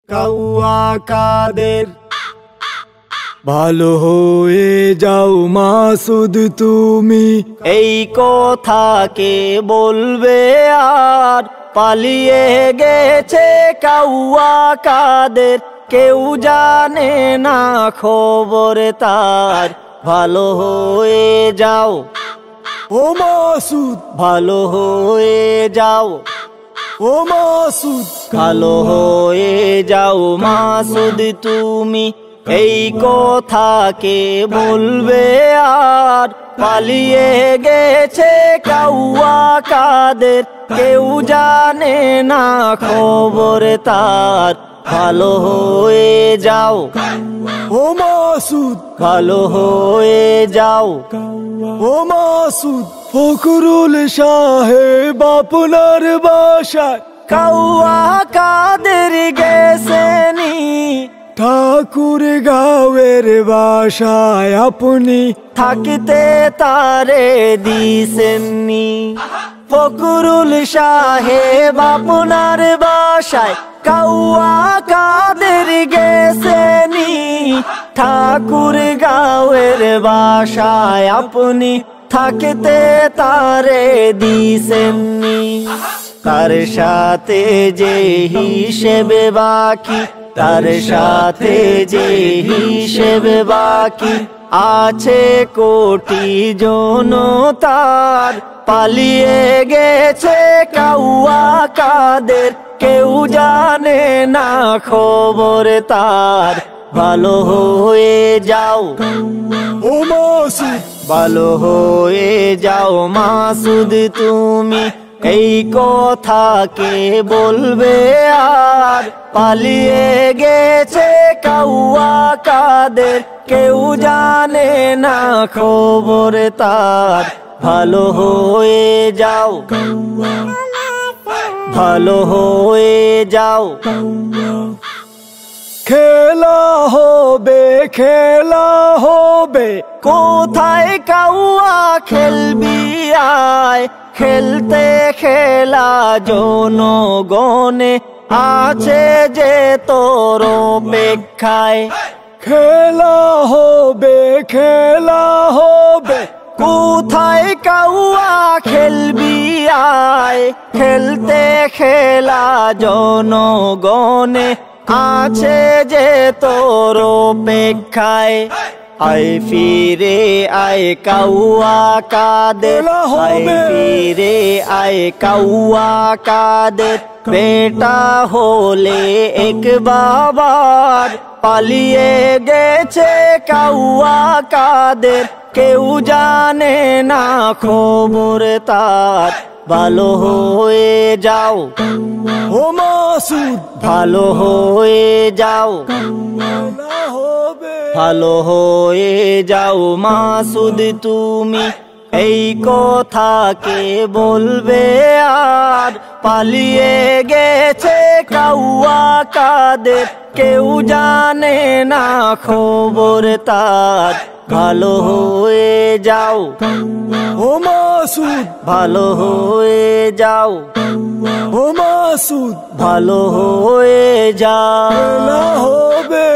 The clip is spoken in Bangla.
কাউয়া কাদের। ভালো হয়ে যাও মাসুদ তুমি, এই কথা কে বলবে আর? পালিয়ে গেছে কাউয়া কাদের, কেউ জানে না খবর তার। ভালো হয়ে যাও ও মাসুদ, ভালো হয়ে যাও, ও মাসুদ, ভালো হয়ে যাও মাসুদ তুমি, এই কথা কে বলবে আর? পালিয়ে গেছে কাউয়া কাদের, কেউ জানে না খবর তার। ভালো হয়ে যাও ও মাসুদ, ভালো হয়ে যাও, ও মাসুদ। ফখরুল সাহেব আপনার বাসায় কাউয়া কাদের গেছেনি, ঠাকুর গাঁয়ের বাসায় আপনি থাকতে তারে দিছেননি। ফখরুল সাহেব আপনার বাসায় কাউয়া কাদের গেছেনি, ঠাকুর গাঁয়ের বাসায় আপনি থাকতে তারে দিছেননি। তার সাথে যে হিসেব বাকি, তার সাথে যে হিসেব বাকি, আছে কোটি জনতার। পালিয়ে গেছে কাউয়া কাদের, কেউ জানে না খবর তার। ভালো হয়ে যাও ও মাসুদ, ভালো হয়ে যাও মাসুদ তুমি, এই কথা কে বলবে আর? পালিয়ে গেছে কাউয়া কাদের, কেউ জানে না খবর তার। ভালো হয়ে যাও ভালো হয়ে যাও, খেলা হবে, খেলা হবে। কোথায় কাউয়া খেলবি আয়? খেলতে খেলা জনগণে আছে যে তোর অপেক্ষায়। খেলা হবে, খেলা হবে। কোথায় কাউয়া খেলবি আয়? খেলতে খেলা জনগণে আছে যে তোর অপেক্ষায়। আয় ফিরে আয় কাউয়া কাদের, আয় ফিরে আয় কাউয়া কাদের। বেটা হলে এক বাবার, পালিয়ে গেছে কাউয়া কাদের, কেউ জানে না খবর তার। ভালো হয়ে যাও ও মাসুদ, ভালো হয়ে যাও, খেলা হবে। ভালো হয়ে যাও মাসুদ তুমি, এই কথা কে বলবে আর? পালিয়ে গেছে কাউয়া কাদের, কেউ জানে না খবর তার। ভালো হয়ে যাও ও মাসুদ, ভালো হয়ে যাও, ও মাসুদ, ভালো হয়ে যাও। খেলা হবে।